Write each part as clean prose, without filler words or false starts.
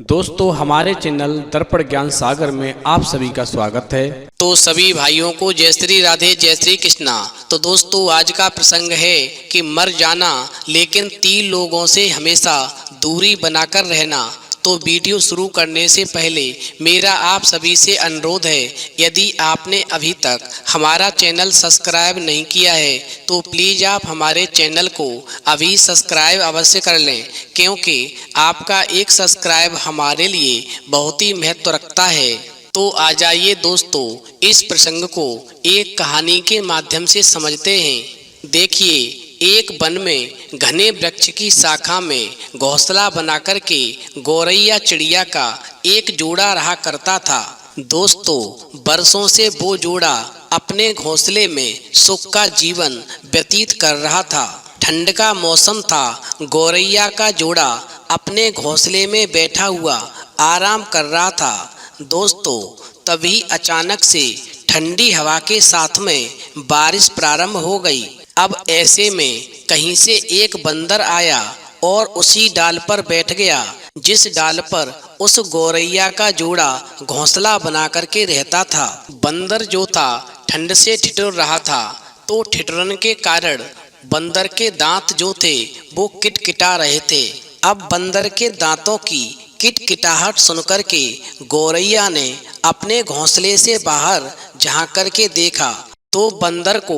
दोस्तों हमारे चैनल दर्पण ज्ञान सागर में आप सभी का स्वागत है। तो सभी भाइयों को जय श्री राधे जय श्री कृष्णा। तो दोस्तों आज का प्रसंग है कि मर जाना लेकिन 3 लोगों से हमेशा दूरी बनाकर रहना। तो वीडियो शुरू करने से पहले मेरा आप सभी से अनुरोध है, यदि आपने अभी तक हमारा चैनल सब्सक्राइब नहीं किया है तो प्लीज़ आप हमारे चैनल को अभी सब्सक्राइब अवश्य कर लें, क्योंकि आपका एक सब्सक्राइब हमारे लिए बहुत ही महत्व रखता है। तो आ जाइए दोस्तों, इस प्रसंग को एक कहानी के माध्यम से समझते हैं। देखिए, एक वन में घने वृक्ष की शाखा में घोंसला बनाकर के गौरैया चिड़िया का एक जोड़ा रहा करता था। दोस्तों, बरसों से वो जोड़ा अपने घोंसले में सुख का जीवन व्यतीत कर रहा था। ठंड का मौसम था। गौरैया का जोड़ा अपने घोंसले में बैठा हुआ आराम कर रहा था। दोस्तों, तभी अचानक से ठंडी हवा के साथ में बारिश प्रारंभ हो गई। अब ऐसे में कहीं से एक बंदर आया और उसी डाल पर बैठ गया जिस डाल पर उस गौरैया का जोड़ा घोंसला बना करके रहता था। बंदर जो था ठंड से ठिठुर रहा था, तो ठिठुरन के कारण बंदर के दांत जो थे वो किटकिटा रहे थे। अब बंदर के दांतों की किटकिटाहट सुनकर के गौरैया ने अपने घोंसले से बाहर झांक करके देखा, तो बंदर को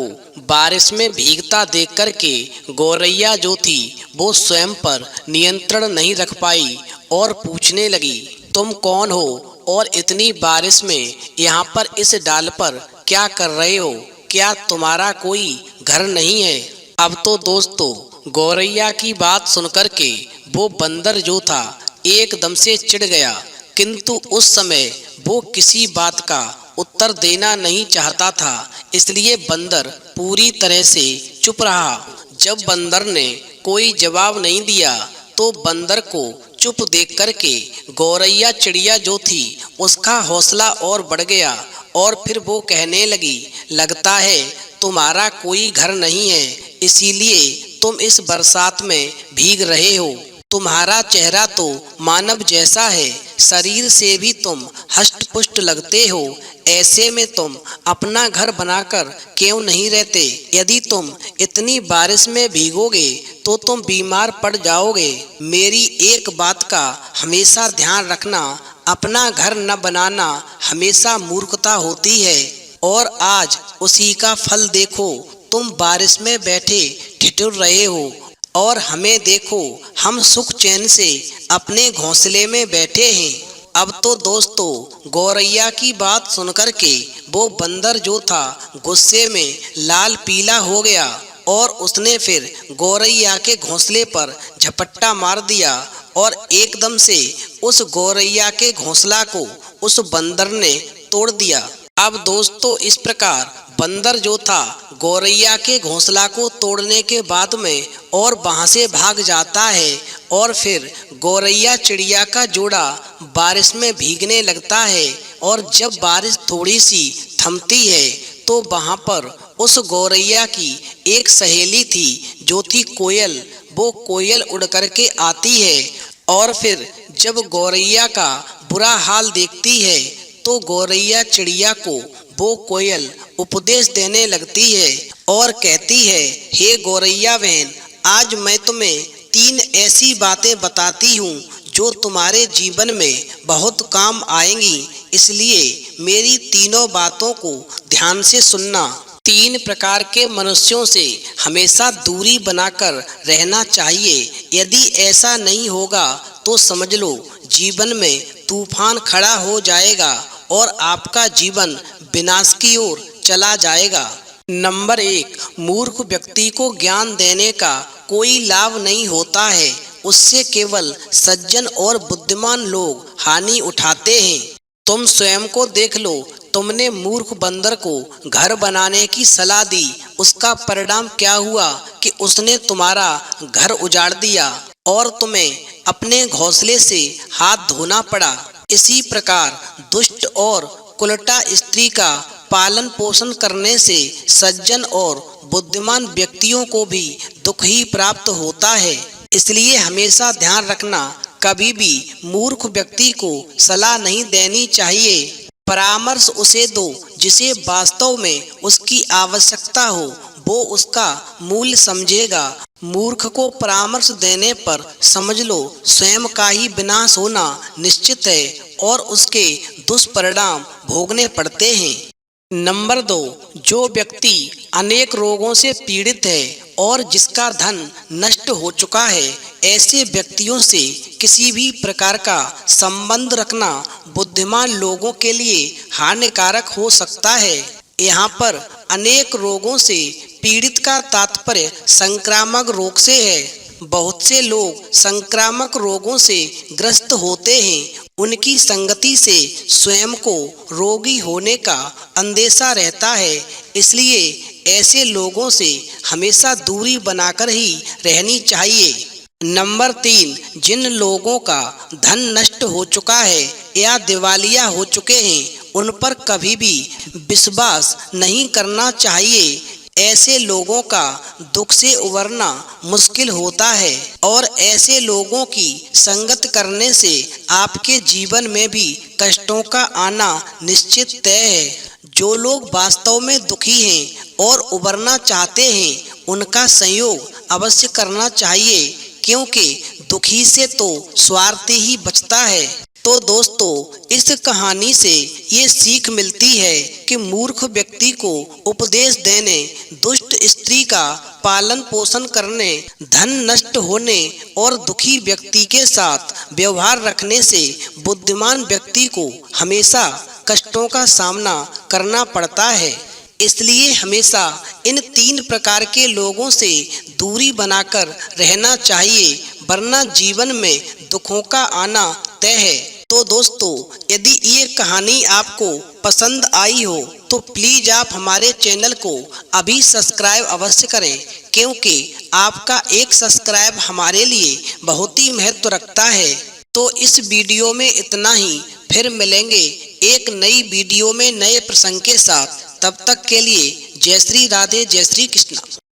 बारिश में भीगता देख कर के गौरैया जो थी वो स्वयं पर नियंत्रण नहीं रख पाई और पूछने लगी, तुम कौन हो और इतनी बारिश में यहाँ पर इस डाल पर क्या कर रहे हो? क्या तुम्हारा कोई घर नहीं है? अब तो दोस्तों, गौरैया की बात सुनकर के वो बंदर जो था एकदम से चिढ़ गया, किंतु उस समय वो किसी बात का उत्तर देना नहीं चाहता था, इसलिए बंदर पूरी तरह से चुप रहा। जब बंदर ने कोई जवाब नहीं दिया तो बंदर को चुप देख करके गौरैया चिड़िया जो थी उसका हौसला और बढ़ गया और फिर वो कहने लगी, लगता है तुम्हारा कोई घर नहीं है, इसीलिए तुम इस बरसात में भीग रहे हो। तुम्हारा चेहरा तो मानव जैसा है, शरीर से भी तुम हष्ट-पुष्ट लगते हो, ऐसे में तुम अपना घर बनाकर क्यों नहीं रहते? यदि तुम इतनी बारिश में भीगोगे तो तुम बीमार पड़ जाओगे। मेरी एक बात का हमेशा ध्यान रखना, अपना घर न बनाना हमेशा मूर्खता होती है, और आज उसी का फल देखो। तुम बारिश में बैठे ठिठुर रहे हो और हमें देखो, हम सुख चैन से अपने घोंसले में बैठे हैं। अब तो दोस्तों, गौरैया की बात सुनकर के वो बंदर जो था गुस्से में लाल पीला हो गया और उसने फिर गौरैया के घोंसले पर झपट्टा मार दिया और एकदम से उस गौरैया के घोंसला को उस बंदर ने तोड़ दिया। अब दोस्तों, इस प्रकार बंदर जो था गौरैया के घोंसला को तोड़ने के बाद में और वहां से भाग जाता है, और फिर गौरैया चिड़िया का जोड़ा बारिश में भीगने लगता है। और जब बारिश थोड़ी सी थमती है तो वहां पर उस गौरैया की एक सहेली थी जो थी कोयल। वो कोयल उड़ करके आती है और फिर जब गौरैया का बुरा हाल देखती है तो गौरैया चिड़िया को वो कोयल उपदेश देने लगती है और कहती है, हे गौरैया बहन, आज मैं तुम्हें 3 ऐसी बातें बताती हूँ जो तुम्हारे जीवन में बहुत काम आएंगी, इसलिए मेरी तीनों बातों को ध्यान से सुनना। 3 प्रकार के मनुष्यों से हमेशा दूरी बनाकर रहना चाहिए। यदि ऐसा नहीं होगा तो समझ लो जीवन में तूफान खड़ा हो जाएगा और आपका जीवन विनाश की ओर चला जाएगा। नंबर 1, मूर्ख व्यक्ति को ज्ञान देने का कोई लाभ नहीं होता है, उससे केवल सज्जन और बुद्धिमान लोग हानि उठाते हैं। तुम स्वयं को देख लो, तुमने मूर्ख बंदर को घर बनाने की सलाह दी, उसका परिणाम क्या हुआ कि उसने तुम्हारा घर उजाड़ दिया और तुम्हें अपने घोंसले से हाथ धोना पड़ा। इसी प्रकार दुष्ट और कुलटा स्त्री का पालन पोषण करने से सज्जन और बुद्धिमान व्यक्तियों को भी दुख ही प्राप्त होता है। इसलिए हमेशा ध्यान रखना, कभी भी मूर्ख व्यक्ति को सलाह नहीं देनी चाहिए। परामर्श उसे दो जिसे वास्तव में उसकी आवश्यकता हो, वो उसका मूल्य समझेगा। मूर्ख को परामर्श देने पर समझ लो स्वयं का ही विनाश होना निश्चित है और उसके दुष्परिणाम भोगने पड़ते हैं। नंबर 2, जो व्यक्ति अनेक रोगों से पीड़ित है और जिसका धन नष्ट हो चुका है, ऐसे व्यक्तियों से किसी भी प्रकार का संबंध रखना बुद्धिमान लोगों के लिए हानिकारक हो सकता है। यहाँ पर अनेक रोगों से पीड़ित का तात्पर्य संक्रामक रोग से है। बहुत से लोग संक्रामक रोगों से ग्रस्त होते हैं। उनकी संगति से स्वयं को रोगी होने का अंदेशा रहता है, इसलिए ऐसे लोगों से हमेशा दूरी बनाकर ही रहनी चाहिए। नंबर 3, जिन लोगों का धन नष्ट हो चुका है या दिवालिया हो चुके हैं, उन पर कभी भी विश्वास नहीं करना चाहिए। ऐसे लोगों का दुख से उबरना मुश्किल होता है और ऐसे लोगों की संगत करने से आपके जीवन में भी कष्टों का आना निश्चित तय है। जो लोग वास्तव में दुखी हैं और उबरना चाहते हैं, उनका संयोग अवश्य करना चाहिए, क्योंकि दुखी से तो स्वार्थ ही बचता है। तो दोस्तों, इस कहानी से ये सीख मिलती है कि मूर्ख व्यक्ति को उपदेश देने, दुष्ट स्त्री का पालन पोषण करने, धन नष्ट होने और दुखी व्यक्ति के साथ व्यवहार रखने से बुद्धिमान व्यक्ति को हमेशा कष्टों का सामना करना पड़ता है। इसलिए हमेशा इन 3 प्रकार के लोगों से दूरी बनाकर रहना चाहिए, वरना जीवन में दुखों का आना तय है। तो दोस्तों, यदि ये कहानी आपको पसंद आई हो तो प्लीज़ आप हमारे चैनल को अभी सब्सक्राइब अवश्य करें, क्योंकि आपका एक सब्सक्राइब हमारे लिए बहुत ही महत्व रखता है। तो इस वीडियो में इतना ही, फिर मिलेंगे एक नई वीडियो में नए प्रसंग के साथ। तब तक के लिए जय श्री राधे, जय श्री कृष्णा।